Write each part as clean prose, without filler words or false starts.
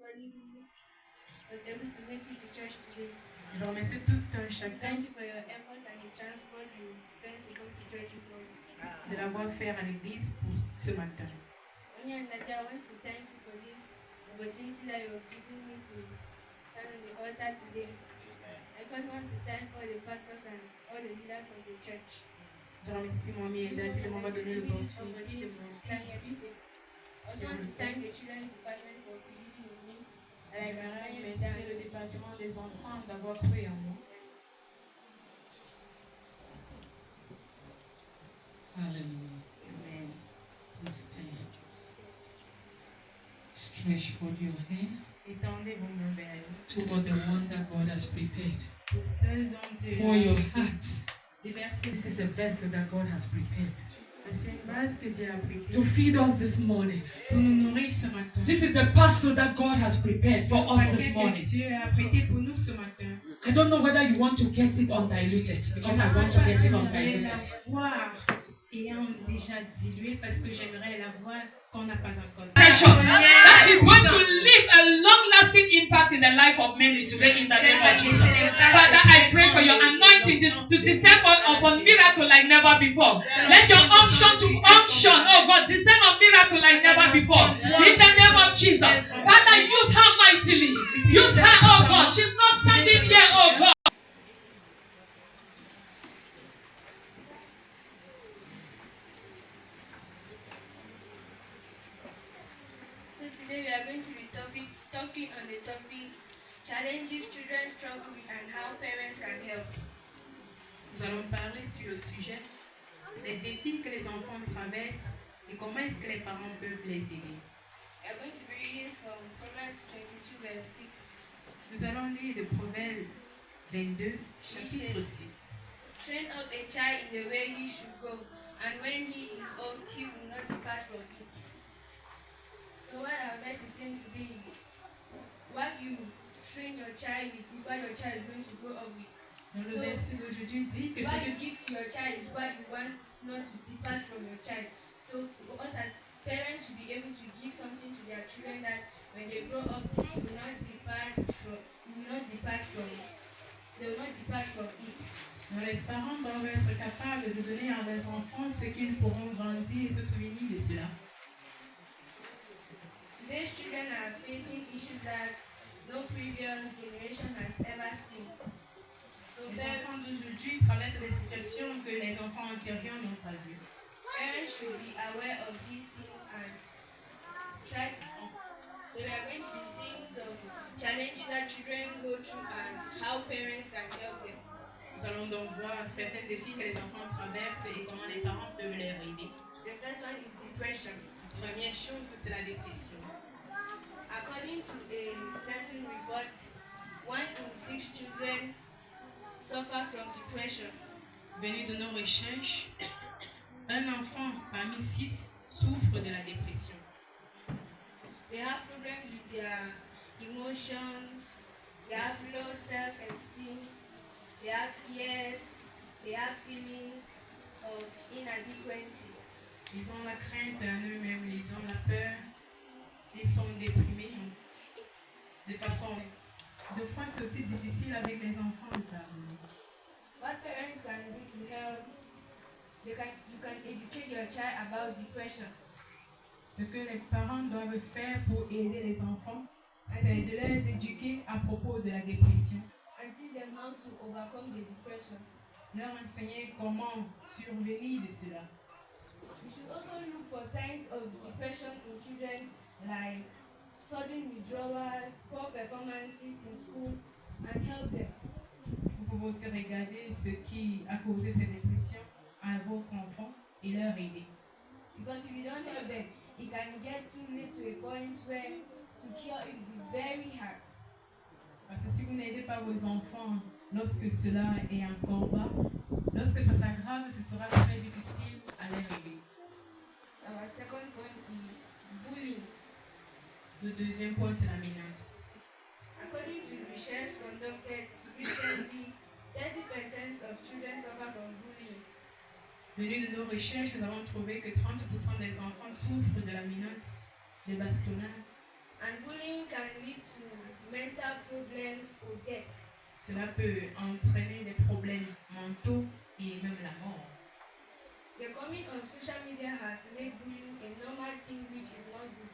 everybody who was able to make it to church today. Je remercie tout un So chacun thank you for your efforts and the transport you spent to come to church this morning. de l'avoir fait à l'église pour ce matin. Mommy and Daddy, I want to thank you for this opportunity that you have given me to stand on the altar today. I also want to thank all the pastors and all the leaders of the church. Je remercie mamie et daddy de m'avoir donné Give me this l'opportunité de opportunity to monter stand here ici. today. I also want to thank the children's department for believing in me that I can stand here Merci today. le département des enfants d'avoir cru en moi. Hallelujah. Amen. Please stand. Stretch forth your hand Étendez vos mains vers nous. toward the one that God has prepared. Pour celles dont Dieu For your heart. déversé. This is the vessel that God has prepared C'est une base que Dieu a préparée to feed us this morning. pour nous nourrir ce matin. This is the parcel that God has prepared for us this Paquet que morning. Dieu a prêté pour nous ce matin. I don't know whether you want to get it undiluted, because I want to get it undiluted. Voir ayant déjà dilué parce que j'aimerais la voir qu'on n'a pas encore. That is going to leave a long-lasting impact in the life of many today in the name of Jesus. Father, I pray for your anointing to descend upon miracle like never before. Let your unction, oh God, descend on miracle like never before. In the name of Jesus. Father, use her mightily. Use her, oh God. She's not standing here, oh God. So today we are going to be talking on the topic challenges children struggle with and how parents can help. Nous allons parler sur le sujet des défis que les enfants traversent et comment est-ce que les parents peuvent les aider. We are going to be reading from Proverbs 22 verse 6. Nous allons lire le Proverbe 22, chapitre 6. Train up a child in the way he should go, and when he is old, he will not depart from it. So what our verse is saying today is, what you train your child with is what your child is going to grow up with. Dans le verset d'aujourd'hui dit que What ce you give to your child is what you want not to depart from your child. So us as parents should be able to give something to their children that when they grow up, they will not depart from it. les parents doivent être capables de donner à leurs enfants ce qu'ils pourront grandir et se souvenir de cela. Today's children are facing issues that no previous generation has ever seen. So Les enfants d'aujourd'hui traversent des situations que les enfants antérieurs n'ont pas vues. parents should be aware of these things and try to. So we are going to be seeing some challenges that children go through and how parents can help them. Nous allons donc voir certains défis que les enfants traversent et comment les parents peuvent les aider. The first one is depression. La première chose, c'est la dépression. According to a certain report, 1 in 6 children suffer from depression. Venu de nos recherches, un enfant parmi 6 souffre de la dépression. They have problems with their emotions, they have low self-esteem, they have fears, they have feelings of inadequacy. Ils ont la crainte en eux-mêmes, ils ont la peur, ils sont déprimés de façon. Deux fois, c'est aussi difficile avec les enfants de parler. What parents can do to help? You can educate your child about depression. Ce que les parents doivent faire pour aider les enfants, c'est de les éduquer à propos de la dépression. And teach them how to overcome the depression. Leur enseigner comment survenir de cela. You should also look for signs of depression in children like sudden withdrawal, poor performances in school, and help them. Vous pouvez aussi regarder ce qui a causé cette dépression à votre enfant et leur aider. Because if you don't help them, it can get too late to a point where to cure it will be very hard. Parce que si vous n'aidez pas vos enfants lorsque cela est encore bas, lorsque ça s'aggrave, ce sera très difficile à les aider. Our second point is bullying. Le deuxième point, c'est la menace. According to research conducted recently, 30% of children suffer from bullying. Venu de nos recherches, nous avons trouvé que 30% des enfants souffrent de la menace, des bastonnades. And bullying can lead to mental problems or death. Cela peut entraîner des problèmes mentaux et même la mort. The coming of social media has made bullying a normal thing which is not good.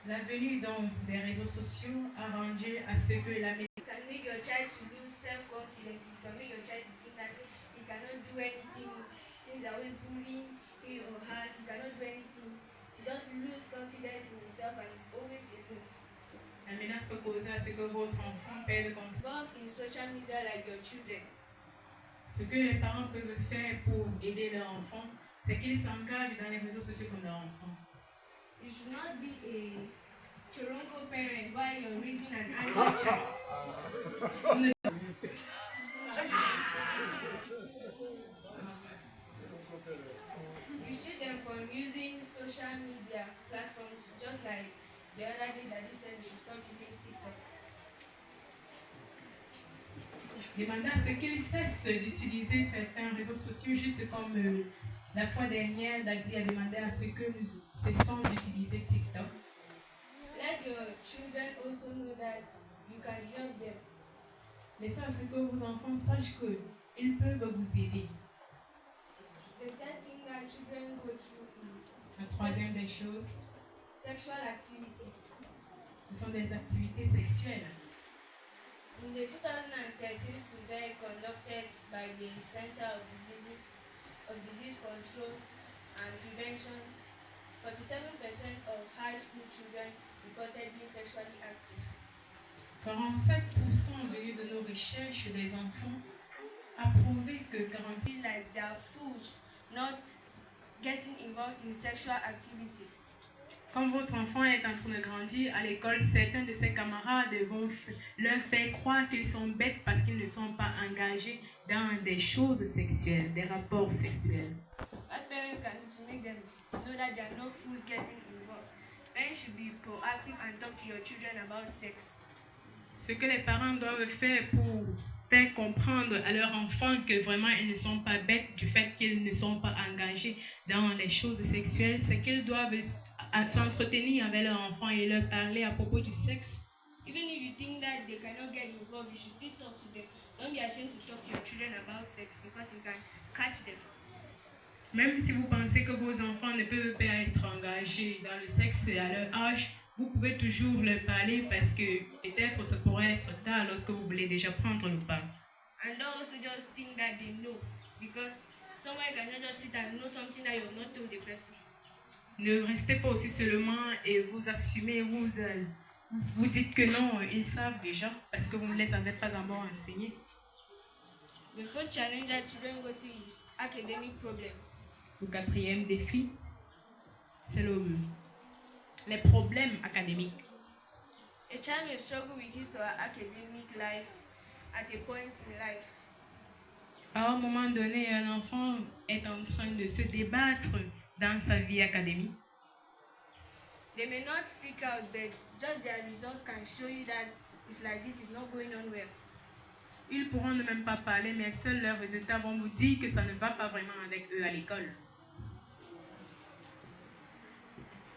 La venue donc des réseaux sociaux a rendu à ce que la You can make your child to lose self-confidence. You can make your child to think that he cannot do anything. Since they're always bullying him or her, he cannot do anything. He just lose confidence in himself and is always alone. La menace peut causer à ce que votre enfant perde confiance. Involved in social media like your children. Ce que les parents peuvent faire pour aider leur enfant, c'est qu'ils s'engagent dans les réseaux sociaux comme leur enfant. You should not be a Toronto parent while you're raising an Android child. Restrict them from using social media platforms just like the other day that they said we should stop using TikTok. Demandez à ce qu'ils cessent d'utiliser certains réseaux sociaux, juste comme la fois dernière, Daddy a demandé à ce que nous cessions d'utiliser TikTok. Let your children also know that you can help them. Laissez à ce que vos enfants sachent qu'ils peuvent vous aider. The third thing that children go through is La troisième des choses, sexual activity. ce sont des activités sexuelles. In the 2013 survey conducted by the Center of Disease Control and Prevention, 47% of high school children reported being sexually active. 47% venus de nos recherches des enfants a prouvé que 46% Feel like they are fools not getting involved in sexual activities. Quand votre enfant est en train de grandir à l'école, certains de ses camarades vont leur faire croire qu'ils sont bêtes parce qu'ils ne sont pas engagés dans des choses sexuelles, des rapports sexuels. What parents can do to make them know that there are no fools getting involved? Parents should be proactive and talk to your children about sex. Ce que les parents doivent faire pour faire comprendre à leurs enfants que vraiment ils ne sont pas bêtes du fait qu'ils ne sont pas engagés dans les choses sexuelles, c'est qu'ils doivent s'entretenir avec leurs enfants et leur parler à propos du sexe. Even if you think that they cannot get involved, you should still talk to them. Don't be ashamed to talk to your children about sex because you can catch them. Même si vous pensez que vos enfants ne peuvent pas être engagés dans le sexe à leur âge, vous pouvez toujours leur parler parce que peut-être ça pourrait être tard lorsque vous voulez déjà prendre le pas. And don't also just think that they know because someone cannot just sit and know something that you've not told the person. Ne restez pas aussi seulement et vous assumez, vous dites que non, ils savent déjà parce que vous ne les avez pas encore enseignés. The fourth challenge that children go through is academic problems. Le quatrième défi, c'est les problèmes académiques. A child may struggle with his or her academic life at a point in life. À un moment donné, un enfant est en train de se débattre dans sa vie académique. They may not speak out, but just their results can show you that it's like this is not going on well. Ils pourront ne même pas parler, mais seuls leurs résultats vont vous dire que ça ne va pas vraiment avec eux à l'école.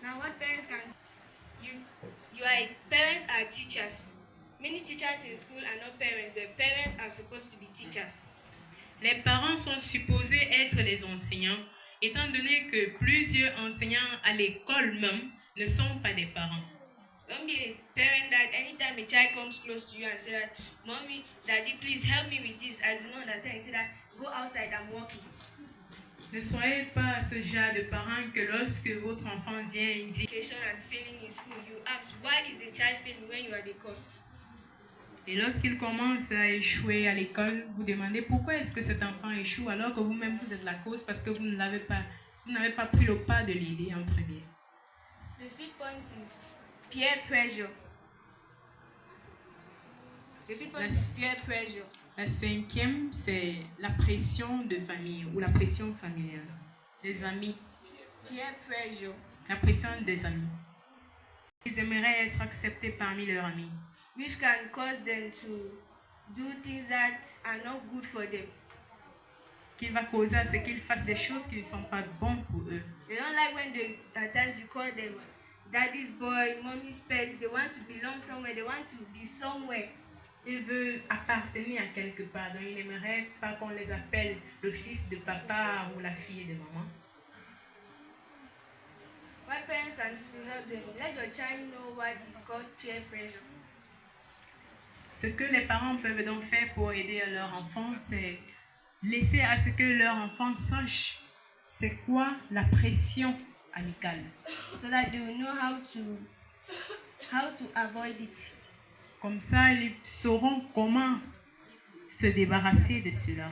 Now what parents can parents are teachers. Many teachers in school are not parents, but parents are supposed to be teachers. Les parents sont supposés être les enseignants, étant donné que plusieurs enseignants à l'école même ne sont pas des parents. Don't be a parent that anytime a child comes close to you and say that, Mommy, Daddy, please help me with this. I do not understand. You say that, go outside, I'm walking. Ne soyez pas ce genre de parents que lorsque votre enfant vient dire Education and failing in school, you ask, why is the child failing when you are the cause? et lorsqu'il commence à échouer à l'école, vous demandez pourquoi est-ce que cet enfant échoue alors que vous-même vous êtes la cause parce que vous n'avez pas pris le pas de l'aider en premier. The fifth point is peer pressure. The fifth point is peer pressure. La cinquième, c'est la pression de famille ou la pression familiale. Des amis. Peer pressure. La pression des amis. Ils aimeraient être acceptés parmi leurs amis. Which can cause them to do things that are not good for them. Qui va causer à ce qu'ils fassent des choses qui ne sont pas bonnes pour eux. They don't like when at times you call them daddy's boy, mommy's pet. They want to belong somewhere. They want to be somewhere. Ils veulent appartenir à quelque part. Donc, ils n'aimeraient pas qu'on les appelle le fils de papa ou la fille de maman. What parents can do to help them? Let your child know what is called peer pressure. Ce que les parents peuvent donc faire pour aider leur enfant, c'est laisser à ce que leur enfant sache c'est quoi la pression amicale. So that they will know how to avoid it. Comme ça, ils sauront comment se débarrasser de cela.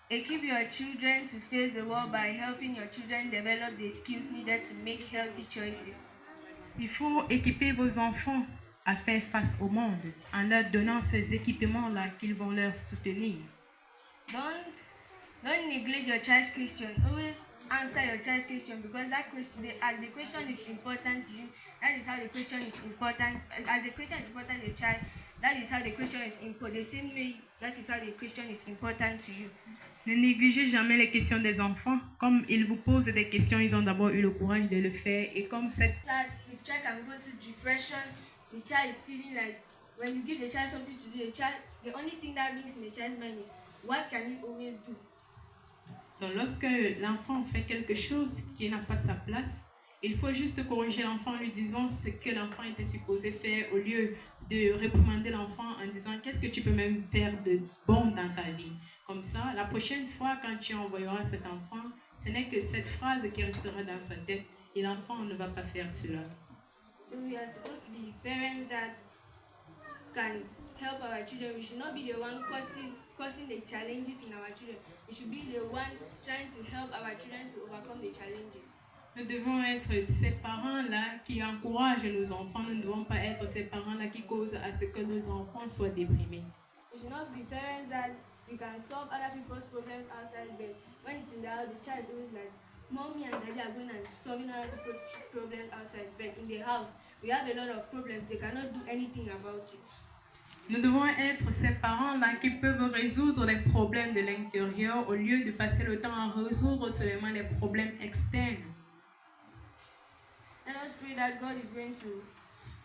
Equip your children to face the world by helping your children develop the skills needed to make healthy choices. Il faut équiper vos enfants à faire face au monde en leur donnant ces équipements-là qu'ils vont leur soutenir. Don't neglect your child's question. Always answer your child's question because that question, as the question is important to you, that is how the question is important. As the question is important to the child, that is how the question is important. The same way, that is how the question is important to you. Ne négligez jamais les questions des enfants. Comme ils vous posent des questions, ils ont d'abord eu le courage de le faire. Et comme cette... The child can go to depression. The child is feeling like when you give the child something to do, the only thing that brings in the child's mind is what can you always do. Donc, lorsque l'enfant fait quelque chose qui n'a pas sa place, il faut juste corriger l'enfant en lui disant ce que l'enfant était supposé faire au lieu de réprimander l'enfant en disant qu'est-ce que tu peux même faire de bon dans ta vie. Comme ça, la prochaine fois quand tu envoyeras cet enfant, ce n'est que cette phrase qui restera dans sa tête et l'enfant ne va pas faire cela. So we are supposed to be parents that can help our children. We should not be the one causing the challenges in our children. We should be the one trying to help our children to overcome the challenges. Nous devons être ces parents-là qui encouragent nos enfants. Nous ne devons pas être ces parents-là qui causent à ce que nos enfants soient déprimés. We should not be parents that we can solve other people's problems outside bed. When it's in the house, the child is always like, Mommy and Daddy are going and solving other people's problems outside bed. In the house, we have a lot of problems. They cannot do anything about it. Nous devons être ces parents-là qui peuvent résoudre les problèmes de l'intérieur au lieu de passer le temps à résoudre seulement les problèmes externes. Let us pray that God is going to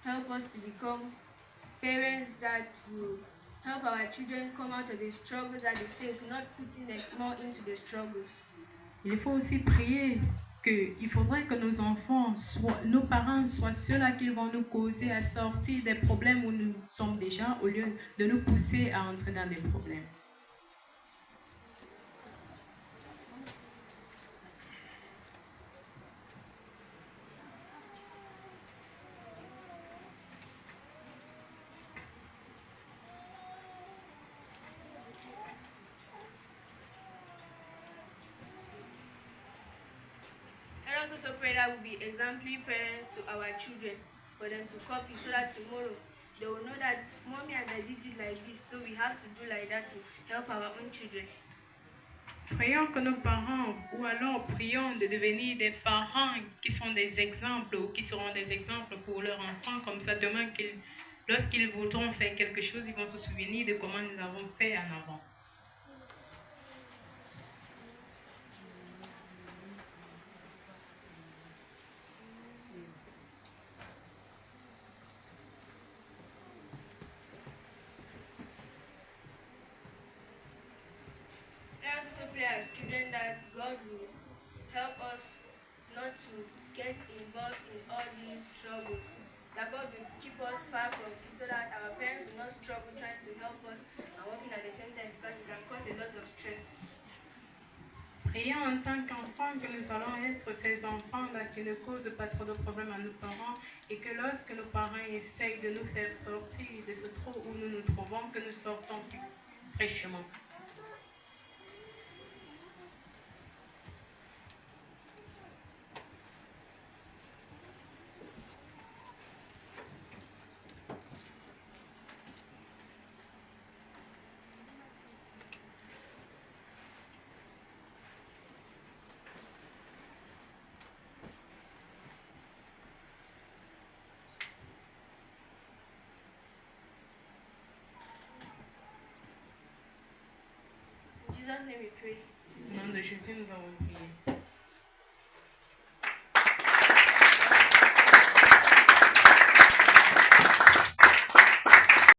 help us to become parents that will help our children come out of the struggles that they face, not putting them more into the struggles. Il faut aussi prier qu'il faudrait que nos enfants, nos parents soient ceux-là qui vont nous causer à sortir des problèmes où nous sommes déjà au lieu de nous pousser à entrer dans des problèmes. Let us also pray that we'll be exemplary parents to our children, for them to copy so that tomorrow they will know that Mommy and Daddy did like this, so we have to do like that to help our own children. Prions que nos parents, ou alors prions de devenir des parents qui sont des exemples ou qui seront des exemples pour leurs enfants, comme ça demain, lorsqu'ils voudront faire quelque chose, ils vont se souvenir de comment nous avons fait en avant. Let us also pray as children that God will help us not to get involved in all these struggles. That God will keep us far from it so that our parents will not struggle trying to help us and working at the same time because it can cause a lot of stress. Prions en tant qu'enfants que nous allons être ces enfants-là qui ne causent pas trop de problèmes à nos parents et que lorsque nos parents essayent de nous faire sortir de ce trou où nous nous trouvons, que nous sortons plus fraîchement. In Jesus' name we pray. Au nom de Jésus, nous avons prié.